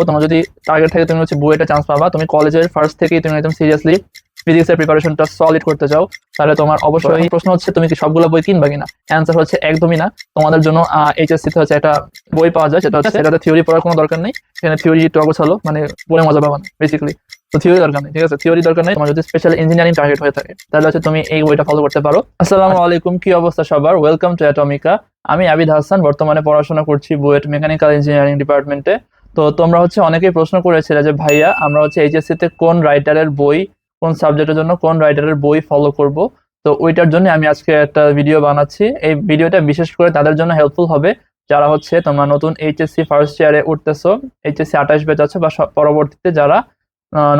তোমার যদি টার্গেট থাকে তুমি হচ্ছে বুয়েটে চান্স পাবা, তুমি কলেজের ফার্স্ট থেকেই তুমি একদম সিরিয়াসলি ফিজিক্সের প্রিপারেশনটা সলিড করতে চাও, তাহলে তোমার অবশ্যই প্রশ্ন হচ্ছে তুমি কি সবগুলো বই কিনবা কিনা। অ্যান্সার হচ্ছে একদমই না। তোমাদের জন্য এইচএসসি তে হচ্ছে একটা বই পাওয়া যায়, সেটা হচ্ছে এটাতে থিওরি পড়ার কোনো দরকার নেই। এখানে থিওরি একটু অগোছালো, মানে পড়ে মজা পাবা না বেসিক্যালি। তো থিওরি দরকার নেই, ঠিক আছে, থিওরি দরকার নেই। তোমার যদি স্পেশাল ইঞ্জিনিয়ারিং টার্গেট হয়ে থাকে তাহলে হচ্ছে তুমি এই বইটা ফলো করতে পারো। আসসালামু আলাইকুম, কি অবস্থা সবার? Welcome to Atomica. আমি আবিদ হাসান, বর্তমানে পড়াশোনা করছি বুয়েট মেকানিক্যাল ইঞ্জিনিয়ারিং ডিপার্টমেন্টে। তো তোমরা হচ্ছে অনেকেই প্রশ্ন করেছিলে যে ভাইয়া আমরা হচ্ছে এইচএসসি তে কোন রাইটারের বই, কোন সাবজেক্টের জন্য কোন রাইটারের বই ফলো করব। তো ওইটার জন্য আমি আজকে একটা ভিডিও বানাচ্ছি। এই ভিডিওটা বিশেষ করে তাদের জন্য হেল্পফুল হবে যারা হচ্ছে তোমরা নতুন এইচএসসি ফার্স্ট ইয়ারে উঠতেছো, এইচএসসি 28 ব্যাচ আছে, বা পরবর্তীতে যারা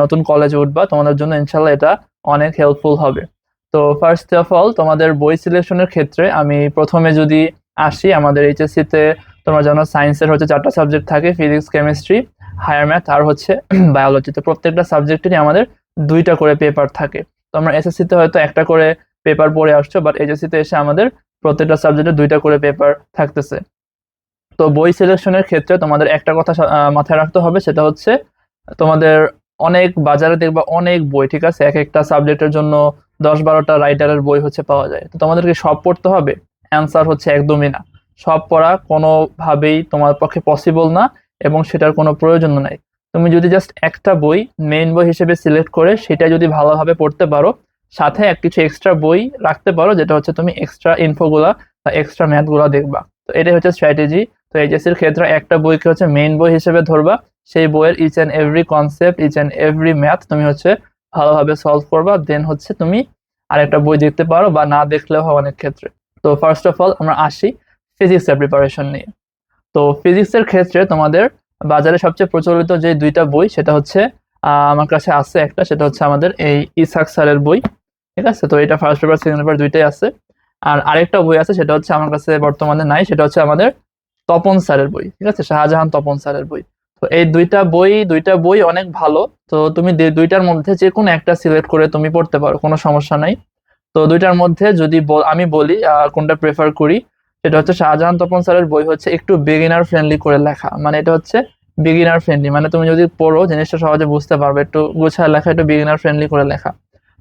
নতুন কলেজে উঠবা, তোমাদের জন্য ইনশাল্লাহ এটা অনেক হেল্পফুল হবে। তো ফার্স্ট অফ অল তোমাদের বই সিলেকশনের ক্ষেত্রে আমি প্রথমে যদি আসি, আমাদের এইচএসসি তে তোমরা জানো সায়েন্সের হচ্ছে 4টা সাবজেক্ট থাকে, ফিজিক্স, কেমিস্ট্রি, হায়ার ম্যাথ আর হচ্ছে বায়োলজি। তো প্রত্যেকটা সাবজেক্টেরই আমাদের 2টা করে পেপার থাকে। তোমরা এসএসসি তে হয়তো একটা করে পেপার পড়ে আসছো, বাট এইচএসসি তে এসে আমাদের প্রত্যেকটা সাবজেক্টে 2টা করে পেপার থাকতেছে। তো বই সিলেকশনের ক্ষেত্রে তোমাদের একটা কথা মাথায় রাখতে হবে, সেটা হচ্ছে তোমাদের অনেক বাজারে দেখবা অনেক বই, ঠিক আছে, এক একটা সাবজেক্টের জন্য 10-12টা রাইটারের বই হচ্ছে পাওয়া যায়। তো তোমাদেরকে সব পড়তে হবে? অ্যান্সার হচ্ছে একদমই না। সব পড়া কোনোভাবেই তোমার পক্ষে পসিবল না, এবং সেটার কোনো প্রয়োজন নাই। তুমি যদি জাস্ট একটা বই মেইন বই হিসেবে সিলেক্ট করে সেটা যদি ভালোভাবে পড়তে পারো, সাথে কিছু এক্সট্রা বই রাখতে পারো, যেটা হচ্ছে তুমি এক্সট্রা ইনফোগুলা বা এক্সট্রা ম্যাথগুলা দেখবা। তো এটাই হচ্ছে স্ট্র্যাটেজি। তো এইচএসসির ক্ষেত্রে একটা বইকে হচ্ছে মেইন বই হিসেবে ধরবা, সেই বইয়ের each and every concept, each and every math তুমি হচ্ছে ভালোভাবে সলভ করবা, দেন হচ্ছে তুমি আরেকটা বই দেখতে পারো বা না দেখলেও হয় অনেক ক্ষেত্রে। তো ফার্স্ট অফ অল আমরা আসি ফিজিক্সের প্রিপারেশন নিয়ে। তো ফিজিক্সের ক্ষেত্রে তোমাদের বাজারে সবচেয়ে প্রচলিত যে 2টা বই, সেটা হচ্ছে আমার কাছে আছে একটা, সেটা হচ্ছে আমাদের এই ইসাক স্যারের বই, ঠিক আছে। তো এটা ফার্স্ট পেপার সেকেন্ড পেপার দুইটাই আছে। আর আরেকটা বই আছে, সেটা হচ্ছে আমার কাছে বর্তমানে নাই, সেটা হচ্ছে আমাদের তপন স্যারের বই, ঠিক আছে, শাহজাহান তপন স্যারের বই। তো এই দুইটা বই অনেক ভালো। তো তুমি দুইটার মধ্যে যে কোনো একটা সিলেক্ট করে তুমি পড়তে পারো, কোনো সমস্যা নাই। তো দুইটার মধ্যে যদি আমি বলি কোনটা প্রেফার করি, সেটা হচ্ছে শাহজাহান তপন স্যারের বই হচ্ছে একটু বিগিনার ফ্রেন্ডলি করে লেখা, মানে এটা হচ্ছে বিগিনার ফ্রেন্ডলি, মানে তুমি যদি পড়ো জিনিসটা সহজে বুঝতে পারবে, একটু গুছায় লেখা, একটু বিগিনার ফ্রেন্ডলি করে লেখা।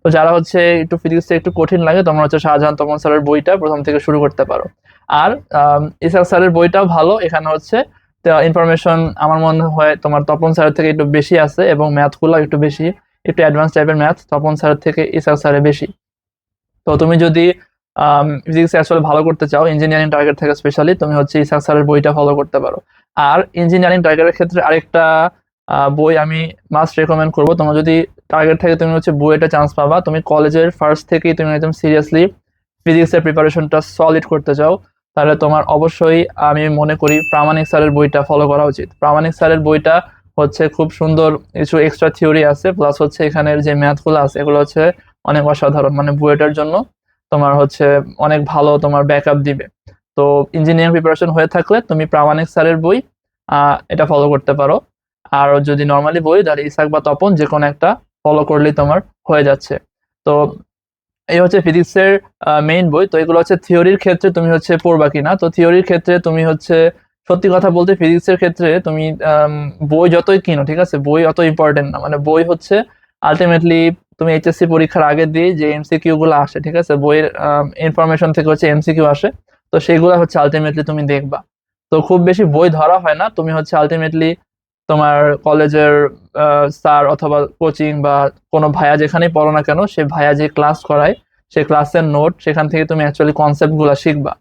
তো যারা হচ্ছে একটু ফিজিক্সে একটু কঠিন লাগে, তোমরা হচ্ছে শাহজাহান তপন স্যারের বইটা প্রথম থেকে শুরু করতে পারো। আর ইসাক স্যারের বইটাও ভালো, এখানে হচ্ছে ইনফরমেশন আমার মনে হয় তোমার তপন স্যারের থেকে একটু বেশি আছে, এবং ম্যাথগুলো একটু বেশি, একটু অ্যাডভান্স টাইপের ম্যাথ তপন স্যারের থেকে ইসাক স্যারের বেশি। তো তুমি যদি ফিজিক্স আসলে ভালো করতে চাও, ইঞ্জিনিয়ারিং টার্গেট থেকে স্পেশালি, তুমি হচ্ছে ইসাক স্যারের বইটা ফলো করতে পারো। আর ইঞ্জিনিয়ারিং টার্গেটের ক্ষেত্রে আরেকটা বই আমি মাস্ট রেকমেন্ড করবো। তোমার যদি টার্গেট থাকে তুমি হচ্ছে বুয়েটে চান্স পাবা, তুমি কলেজের ফার্স্ট থেকেই তুমি একদম সিরিয়াসলি ফিজিক্সের প্রিপারেশনটা সলিড করতে চাও, তাহলে তোমার অবশ্যই আমি মনে করি প্রামাণিক স্যারের বইটা ফলো করা উচিত। প্রামাণিক স্যারের বইটা হচ্ছে খুব সুন্দর, কিছু এক্সট্রা থিওরি আছে, প্লাস হচ্ছে এখানের যে ম্যাথগুলো আছে এগুলো হচ্ছে অনেক অসাধারণ, মানে বুয়েটের জন্য তোমার হচ্ছে অনেক ভালো তোমার ব্যাকআপ দিবে। তো ইঞ্জিনিয়ারিং প্রিপারেশন হয়ে থাকলে তুমি প্রামাণিক স্যারের বই এটা ফলো করতে পারো। আর যদি নর্মালি বই, তাহলে ইসাক বা তপন যে কোনো একটা ফলো করলেই তোমার হয়ে যাচ্ছে। তো এই হচ্ছে ফিজিক্সের মেইন বই। তো এগুলো হচ্ছে থিওরির ক্ষেত্রে তুমি হচ্ছে পড়বা কিনা। তো থিওরির ক্ষেত্রে তুমি হচ্ছে সত্যি কথা বলতে ফিজিক্সের ক্ষেত্রে তুমি বই যতই কিনো, ঠিক আছে, বই অত ইম্পর্টেন্ট না, মানে বই হচ্ছে আলটিমেটলি তুমি এইচএসসি পরীক্ষার আগে দিয়ে যে এমসিকিউ গুলো আসে, ঠিক আছে, বইয়ের ইনফরমেশন থেকে হচ্ছে এমসিকিউ আসে, তো সেইগুলো হচ্ছে আলটিমেটলি তুমি দেখবা। তো খুব বেশি বই ধরা হয় না, তুমি হচ্ছে আলটিমেটলি তোমার কলেজের স্যার অথবা কোচিং বা কোনো ভাইয়া যেখানেই পড়ো না কেন, সে ভাইয়া যে ক্লাস করায় সে ক্লাসের নোট, সেখান থেকে তুমি অ্যাকচুয়ালি কনসেপ্ট গুলা শিখবা।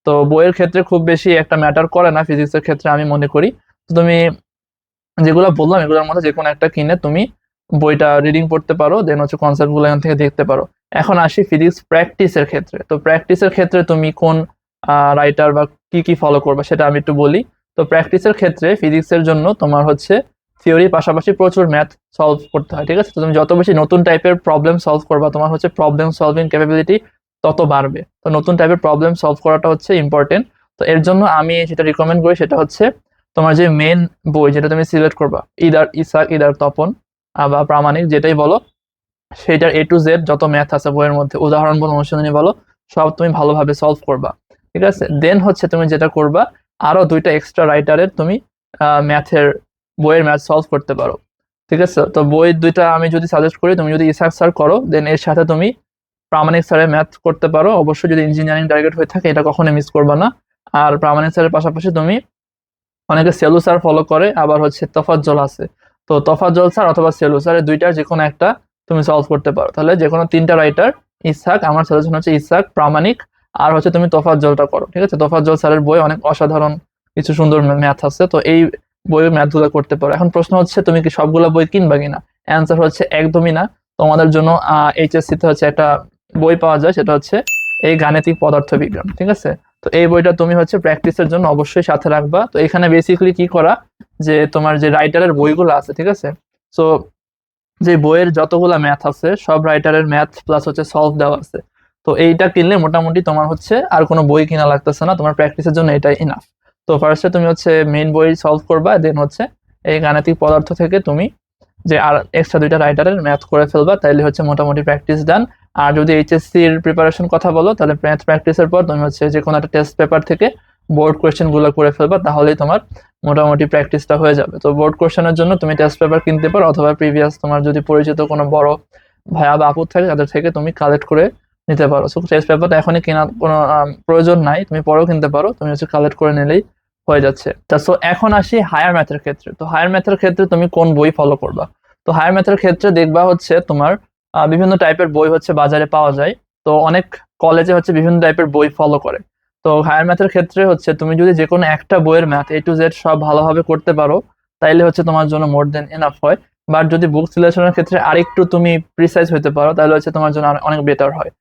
তো বইয়ের ক্ষেত্রে খুব বেশি একটা ম্যাটার করে না ফিজিক্সের ক্ষেত্রে আমি মনে করি। তো তুমি যেগুলো বললাম এগুলোর মধ্যে যে কোনো একটা কিনে তুমি বইটা রিডিং পড়তে পারো, দেন হচ্ছে কনসেপ্ট গুলো এখান থেকে দেখতে পারো। এখন আসি ফিজিক্স প্র্যাকটিসের ক্ষেত্রে। তো প্র্যাকটিসের ক্ষেত্রে তুমি কোন রাইটার বা কি কি ফলো করবে সেটা আমি একটু বলি। তো প্র্যাকটিসের ক্ষেত্রে ফিজিক্সের জন্য তোমার হচ্ছে থিওরির পাশাপাশি প্রচুর ম্যাথ সলভ করতে হয়, ঠিক আছে। তো তুমি যত বেশি নতুন টাইপের প্রবলেম সলভ করবা, তোমার হচ্ছে প্রবলেম সলভিং ক্যাপাবিলিটি তত বাড়বে। তো নতুন টাইপের প্রবলেম সলভ করাটা হচ্ছে ইম্পর্টেন্ট। তো এর জন্য আমি যেটা রিকমেন্ড করি সেটা হচ্ছে তোমার যে মেন বই যেটা তুমি সিলেক্ট করবা, ইদার ইসাক ইদার তপন বা প্রামাণিক যেটাই বলো, সেটার A to Z যত ম্যাথ আছে বইয়ের মধ্যে, উদাহরণ বলো অনুশীলনী বলো, সব তুমি ভালোভাবে সলভ করবা, ঠিক আছে। দেন হচ্ছে তুমি যেটা করবা, আরো 2টা এক্সট্রা রাইটারের তুমি ম্যাথের বইয়ের ম্যাথ সলভ করতে পারো। ঠিক আছে, তো বই দুইটা আমি যদি সাজেস্ট করি, তুমি যদি ইসাক স্যার করো দেন এর সাথে তুমি প্রামাণিক স্যারের ম্যাথ করতে পারো। অবশ্যই যদি ইঞ্জিনিয়ারিং টার্গেট হয়ে থাকে এটা কখনোই মিস করবা না। আর প্রামাণিক স্যারের পাশাপাশি তুমি, অনেকে সেলু স্যার ফলো করে, আবার হচ্ছে তফাজ্জল আছে, তো তফাজ্জল স্যার অথবা সেলু স্যার এই দুইটার যে কোনো একটা তুমি সলভ করতে পারো। তাহলে যে কোনো তিনটা রাইটার, ইসাক, আমার সাজেশন হচ্ছে ইসাক, প্রামাণিক, আর হচ্ছে তুমি তফাজ্জলটা করো। ঠিক আছে, তফাজ্জল স্যারের বই অনেক অসাধারণ কিছু সুন্দর ম্যাথ আছে, তো এই বইয়ের ম্যাথগুলো করতে পারো। এখন প্রশ্ন হচ্ছে তুমি কি সবগুলো বই কিনবা কিনা? অ্যান্সার হচ্ছে একদমই না। তোমাদের জন্য এইচএসসি তে হচ্ছে একটা বই পাওয়া যায়, সেটা হচ্ছে এই গাণিতিক পদার্থবিজ্ঞান। ঠিক আছে, তো এই বইটা তুমি হচ্ছে প্র্যাকটিসের জন্য অবশ্যই সাথে রাখবা। তো এখানে বেসিক্যালি কি করা, যে তোমার যে রাইটারের বইগুলো আছে, ঠিক আছে, সো যে বইয়ের যতগুলা ম্যাথ আছে সব রাইটারের ম্যাথ প্লাস হচ্ছে সলভ দেওয়া আছে। তো এইটা কিনলে মোটামুটি তোমার হচ্ছে আর কোনো বই কিনা লাগতেছে না, তোমার প্র্যাকটিসের জন্য এটাই ইনাফ। তো ফার্স্টে তুমি হচ্ছে মেইন বই সলভ করবা, দেন হচ্ছে এই গাণিতিক পদার্থ থেকে তুমি যে আর এক্সট্রা দুইটা রাইটারের ম্যাথ করে ফেলবা, তাইলে হচ্ছে মোটামুটি প্র্যাকটিস ডান। আর যদি এইচএসসি এর প্রিপারেশন কথা বলো, তাহলে ম্যাথ প্র্যাকটিসের পর তুমি হচ্ছে যে কোনো একটা টেস্ট পেপার থেকে বোর্ড কোয়েশ্চেন গুলো করে ফেলবা, তাহলেই তোমার মোটামুটি প্র্যাকটিসটা হয়ে যাবে। তো বোর্ড কোয়েশ্চেনের জন্য তুমি টেস্ট পেপার কিনতে পারো, অথবা প্রিভিয়াস তোমার যদি পরিচিত কোনো বড় ভাইয়া বা আপু থাকে তাদের থেকে তুমি কালেক্ট করে নিতে পারো। সো টেস্ট পেপারটা এখনই কেনার কোনো প্রয়োজন নাই, তুমি পরেও কিনতে পারো, তুমি হচ্ছে কালেক্ট করে নিলেই হয়ে যাচ্ছে। তা সো এখন আসি হায়ার ম্যাথের ক্ষেত্রে। তো হায়ার ম্যাথের ক্ষেত্রে তুমি কোন বই ফলো করবা? তো হায়ার ম্যাথের ক্ষেত্রে দেখবা হচ্ছে তোমার বিভিন্ন টাইপের বই হচ্ছে বাজারে পাওয়া যায়। তো অনেক কলেজে হচ্ছে বিভিন্ন টাইপের বই ফলো করে। তো হায়ার ম্যাথের ক্ষেত্রে হচ্ছে তুমি যদি যে কোনো একটা বইয়ের ম্যাথ A to Z সব ভালোভাবে করতে পারো, তাইলে হচ্ছে তোমার জন্য মোর দেন এনাফ হয়। বাট যদি বুক সিলেকশনের ক্ষেত্রে আরেকটু তুমি প্রিসাইজ হতে পারো, তাহলে হচ্ছে তোমার জন্য অনেক বেটার হয়।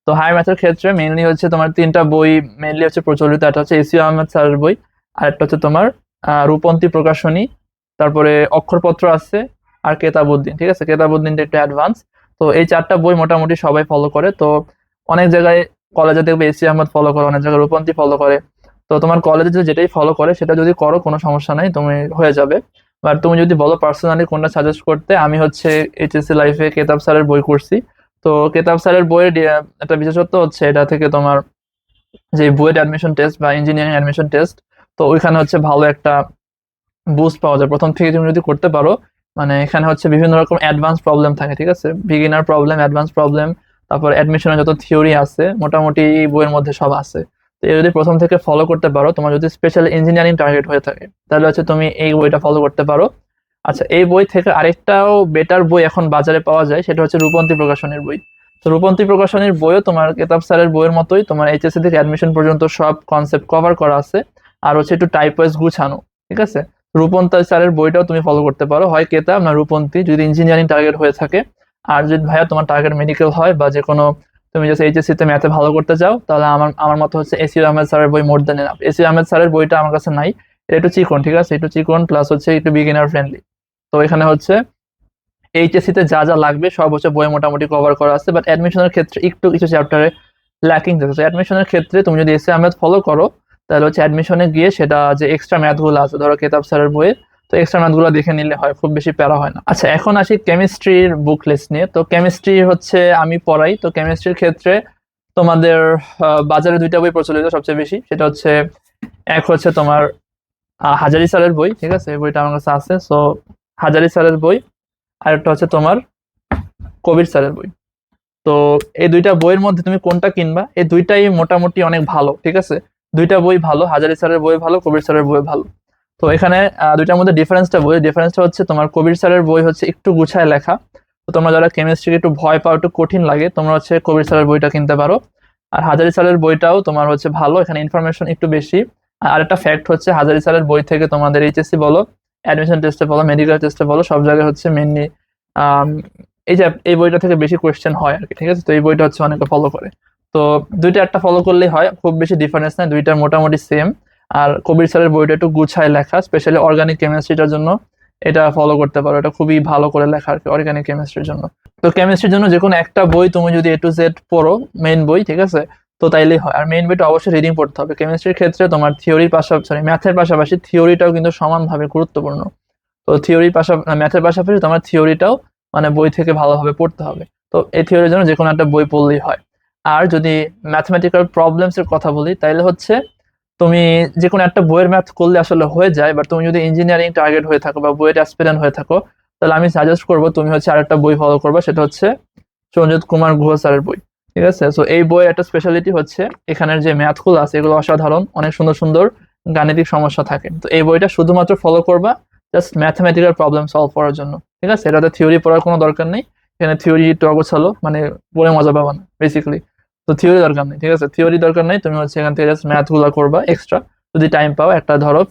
তো হায়ার ম্যাথের ক্ষেত্রে মেইনলি হচ্ছে তোমার তিনটা বই মেইনলি হচ্ছে প্রচলিত। একটা হচ্ছে এসিও আহমেদ স্যারের বই, আর একটা হচ্ছে তোমার রূপন্তী প্রকাশনী, তারপরে অক্ষরপত্র আছে, আর কেতাবউদ্দিন। ঠিক আছে, কেতাবউদ্দিনটা একটু অ্যাডভান্স। তো এই চারটা বই মোটামুটি সবাই ফলো করে। তো অনেক জায়গায় কলেজে দেখবে এসি আহমদ ফলো করে, অনেক জায়গায় রূপন্তী ফলো করে। তো তোমার কলেজে যদি যেটাই ফলো করে সেটা যদি করো কোনো সমস্যা নাই, তুমি হয়ে যাবে। বাট তুমি যদি বলো পার্সোনালি কোনটা সাজেস্ট করতে, আমি হচ্ছে এইচএসসি লাইফে কেতাব স্যারের বই করছি। তো কেতাব স্যারের বইয়ের একটা বিশেষত্ব হচ্ছে এটা থেকে তোমার যে বুয়েট অ্যাডমিশন টেস্ট বা ইঞ্জিনিয়ারিং অ্যাডমিশন টেস্ট, তো ওইখানে হচ্ছে ভালো একটা বুস্ট পাওয়া যায় প্রথম থেকে তুমি যদি করতে পারো। মানে এখানে হচ্ছে বিভিন্ন রকম অ্যাডভান্স প্রবলেম থাকে, ঠিক আছে, বিগিনার প্রবলেম, অ্যাডভান্স প্রবলেম, তারপর অ্যাডমিশনের যত থিওরি আছে মোটামুটি এই বইয়ের মধ্যে সব আছে। তো এই যদি প্রথম থেকে ফলো করতে পারো, তোমার যদি স্পেশাল ইঞ্জিনিয়ারিং টার্গেট হয়ে থাকে, তাহলে হচ্ছে তুমি এই বইটা ফলো করতে পারো। আচ্ছা, এই বই থেকে আরেকটাও বেটার বই এখন বাজারে পাওয়া যায়, সেটা হচ্ছে রূপন্তী প্রকাশনের বই। তো রূপন্তী প্রকাশনের বইও তোমার কেতাব স্যারের বইয়ের মতোই, তোমার এইচএসসি থেকে অ্যাডমিশন পর্যন্ত সব কনসেপ্ট কভার করা আছে, আর হচ্ছে একটু টাইপ ওয়াইজ গুছানো। ঠিক আছে, রূপন্তী স্যারের বইটাও তুমি ফলো করতে পারো, হয় কেতাব না রূপন্তী, যদি ইঞ্জিনিয়ারিং টার্গেট হয়ে থাকে। আর যদি ভাইয়া তোমার টার্গেট মেডিকেল হয় বা যে কোনো, তুমি যদি এইচএসসি তে ম্যাথে ভালো করতে চাও, তাহলে আমার আমার মতো হচ্ছে এসির আহমেদ স্যারের বই মোর দেন এনাফ। এসির আহমেদ স্যারের বইটা আমার কাছে নাই, এটা একটু চিকন, ঠিক আছে, একটু চিকন প্লাস হচ্ছে একটু বিগিনার ফ্রেন্ডলি। তো এখানে হচ্ছে এইচএসসি তে যা যা লাগবে সব হচ্ছে বই মোটামুটি কভার করা আছে, বাট অ্যাডমিশনের ক্ষেত্রে একটু কিছু চ্যাপ্টারে ল্যাকিং থাকে। তো অ্যাডমিশনের ক্ষেত্রে তুমি যদি এসি আহমেদ ফলো করো, তাহলে হচ্ছে অ্যাডমিশনে গিয়ে সেটা যে এক্সট্রা ম্যাথ গুলো আছে ধরো কেতাব স্যারের বইয়ে, তো এক্সট্রা ম্যাথ গুলো দেখে নিলে হয়, খুব বেশি প্যারা হয় না। আচ্ছা, এখন আসি কেমিস্ট্রির বুক লিস্ট নিয়ে। তো কেমিস্ট্রি হচ্ছে আমি পড়াই, তো কেমিস্ট্রির ক্ষেত্রে তোমাদের বাজারে দুইটা বই প্রচলিত সবচেয়ে বেশি, সেটা হচ্ছে এক হচ্ছে তোমার হাজারি স্যারের বই। ঠিক আছে, এই বইটা আমার কাছে আছে, সো হাজারি স্যারের বই। আর একটা হচ্ছে তোমার কবির স্যারের বই। তো এই দুইটা বইয়ের মধ্যে তুমি কোনটা কিনবা? এই দুইটাই মোটামুটি অনেক ভালো। ঠিক আছে, দুইটা বই ভালো, হাজারি স্যারের বই ভালো, কবির স্যারের বই ভালো। তো এখানে দুইটার মধ্যে ডিফারেন্সটা হচ্ছে তোমার কবির স্যারের বই হচ্ছে একটু গুছায় লেখা। তো তোমরা যারা কেমিস্ট্রি একটু ভয় পাও, একটু কঠিন লাগে, তোমরা হচ্ছে কবির স্যারের বইটা কিনতে পারো। আর হাজারি স্যারের বইটাও তোমার হচ্ছে ভালো, এখানে ইনফরমেশন একটু বেশি। আর একটা ফ্যাক্ট হচ্ছে হাজারি স্যারের বই থেকে তোমাদের এইচএসসি বলো, অ্যাডমিশন টেস্টে বলো, মেডিকেল টেস্টে বলো, সব জায়গায় হচ্ছে মেনলি এই যে এই বইটা থেকে বেশি কোয়েশ্চেন হয় আর কি। ঠিক আছে, তো এই বইটা হচ্ছে অনেকে ফলো করে। তো দুইটা একটা ফলো করলেই হয়, খুব বেশি ডিফারেন্স নাই, দুইটার মোটামুটি সেম। আর কবির স্যারের বইটা একটু গুছায় লেখা, স্পেশালি অর্গানিক কেমিস্ট্রিটার জন্য এটা ফলো করতে পারো, এটা খুবই ভালো করে লেখা আর কি অর্গানিক কেমিস্ট্রির জন্য। তো কেমিস্ট্রির জন্য যে কোনো একটা বই তুমি যদি A to Z পড়ো, মেইন বই, ঠিক আছে, তো তাইলেই হয়। আর মেইন বইটা অবশ্যই রিডিং পড়তে হবে। কেমিস্ট্রির ক্ষেত্রে তোমার থিওরির পাশাপাশি, সরি, ম্যাথের পাশাপাশি থিওরিটাও কিন্তু সমানভাবে গুরুত্বপূর্ণ। তো থিওরির পাশাপাশি, ম্যাথের পাশাপাশি তোমার থিওরিটাও মানে বই থেকে ভালোভাবে পড়তে হবে। তো এই থিওরির জন্য যে কোনো একটা বই পড়লেই হয়। আর যদি ম্যাথমেটিক্যাল প্রবলেমস এর কথা বলি, তাইলে হচ্ছে তুমি যে কোনো একটা বইয়ের ম্যাথ করলে আসলে হয়ে যায়, বাট তুমি যদি ইঞ্জিনিয়ারিং টার্গেট হয়ে থাকো বা বইয়ের অ্যাসপিরেন্ট হয়ে থাকো, তাহলে আমি সাজেস্ট করবো তুমি হচ্ছে আরেকটা বই ফলো করবা, সেটা হচ্ছে সঞ্জিত কুমার গুহ স্যারের বই। ঠিক আছে, সো এই বইয়ের একটা স্পেশালিটি হচ্ছে এখানের যে ম্যাথগুলো আছে এগুলো অসাধারণ, অনেক সুন্দর সুন্দর গাণিতিক সমস্যা থাকে। তো এই বইটা শুধুমাত্র ফলো করবা জাস্ট ম্যাথমেটিক্যাল প্রবলেম সলভ করার জন্য। ঠিক আছে, এটাতে থিওরি পড়ার কোনো দরকার নেই। এখানে থিওরি একটু অগোছালো, মানে পড়ে মজা পাবা না বেসিক্যালি। তো থিওরি দরকার নেই, ঠিক আছে, থিওরি দরকার নেই, তুমি হচ্ছে এখান থেকে জাস্ট ম্যাথগুলো করবা এক্সট্রা। যদি টাইম পাও একটা ধরো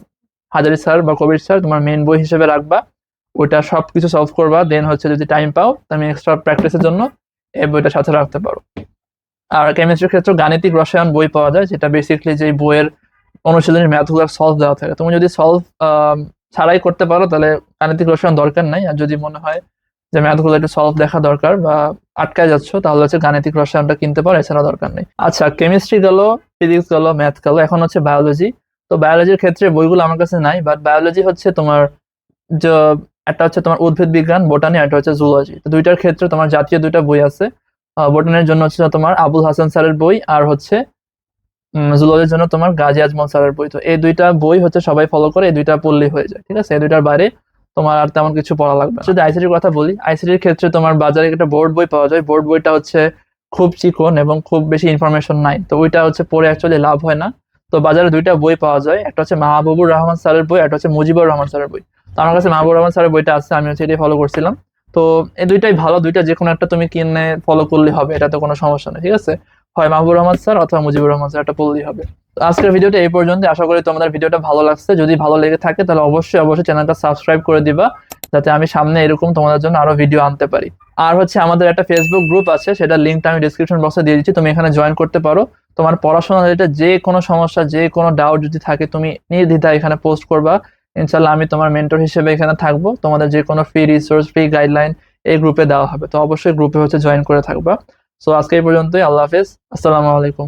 হাজারি স্যার বা কবির স্যার তোমার মেইন বই হিসেবে রাখবা, ওইটা সবকিছু সলভ করবা। দেন হচ্ছে যদি টাইম পাও তুমি এক্সট্রা প্র্যাকটিসের জন্য এই বইটা সাথে রাখতে পারো। আর কেমিস্ট্রির ক্ষেত্রে গাণিতিক রসায়ন বই পাওয়া যায়, যেটা বেসিক্যালি যে বইয়ের অনুশীলনী ম্যাথগুলো সলভ দেওয়া থাকে। তুমি যদি সলভ ছাড়াই করতে পারো তাহলে গাণিতিক রসায়ন দরকার নাই। আর যদি মনে হয় যে ম্যাথগুলো একটু সলভ দেখা দরকার বা আটকায় যাচ্ছ, তাহলে হচ্ছে গাণিতিক রসায়নটা কিনতে পারো, এছাড়া দরকার নেই। আচ্ছা, কেমিস্ট্রি গেল, ফিজিক্স গেল, ম্যাথ গেল, এখন হচ্ছে বায়োলজি। তো বায়োলজির ক্ষেত্রে বইগুলো আমার কাছে নাই, বাট বায়োলজি হচ্ছে তোমার যে একটা হচ্ছে তোমার উদ্ভিদ বিজ্ঞান বোটানি, আর একটা হচ্ছে জুলজি। তো দুইটার ক্ষেত্রে তোমার জাতীয় দুইটা বই আছে। বোটানির জন্য হচ্ছে তোমার আবুল হাসান স্যারের বই, আর হচ্ছে জুলজির জন্য তোমার গাজী আজমল স্যারের বই। তো এই দুইটা বই হচ্ছে সবাই ফলো করে, এই দুইটা পড়লেই হয়ে যায়। ঠিক আছে, এই দুইটার বাইরে তোমার আর তেমন কিছু পড়া লাগবে না। যদি আইসিটির কথা বলি, আইসিটির ক্ষেত্রে তোমার বাজারে একটা বোর্ড বই পাওয়া যায়। বোর্ড বইটা হচ্ছে খুব চিকন এবং খুব বেশি ইনফরমেশন নাই, তো ওইটা হচ্ছে পড়ে অ্যাকচুয়ালি লাভ হয় না। তো বাজারে দুইটা বই পাওয়া যায়, একটা হচ্ছে মাহবুবুর রহমান স্যারের বই, একটা হচ্ছে মুজিবুর রহমান স্যারের বই। তো আমার কাছে মাহবুবুর রহমান স্যারের বইটা আছে, আমি হচ্ছে এটাই ফলো করছিলাম। তো এই দুইটাই ভালো, দুইটা যে কোনো একটা তুমি কিনে ফলো করলে হবে, এটাতে কোনো সমস্যা নেই। ঠিক আছে, হয় মাহবুবুর রহমান স্যার অথবা মুজিবুর রহমান স্যার, এটা পড়লেই হবে। তো আজকের ভিডিওটা এই পর্যন্ত, আশা করি তোমাদের ভিডিওটা ভালো লাগছে। যদি ভালো লেগে থাকে তাহলে অবশ্যই অবশ্যই চ্যানেলটা সাবস্ক্রাইব করে দিবা, যাতে আমি সামনে এরকম তোমাদের জন্য আরো ভিডিও আনতে পারি। আর হচ্ছে আমাদের একটা ফেসবুক গ্রুপ আছে, সেটা লিঙ্কটা আমি ডিসক্রিপশন বক্সে দিয়ে দিচ্ছি, তুমি এখানে জয়েন করতে পারো। তোমার পড়াশোনা রিলেটেড যে কোনো সমস্যা, যে কোনো ডাউট যদি থাকে, তুমি নির্দ্বিধায় এখানে পোস্ট করবা। ইনশাল্লাহ আমি তোমার মেন্টর হিসেবে এখানে থাকবো, তোমাদের যে কোনো ফ্রি রিসোর্স, ফ্রি গাইডলাইন এই গ্রুপে দেওয়া হবে। তো অবশ্যই গ্রুপে হচ্ছে জয়েন করে থাকবা। সো আজকে এই পর্যন্তই, আল্লাহ হাফেজ, আসসালামু আলাইকুম।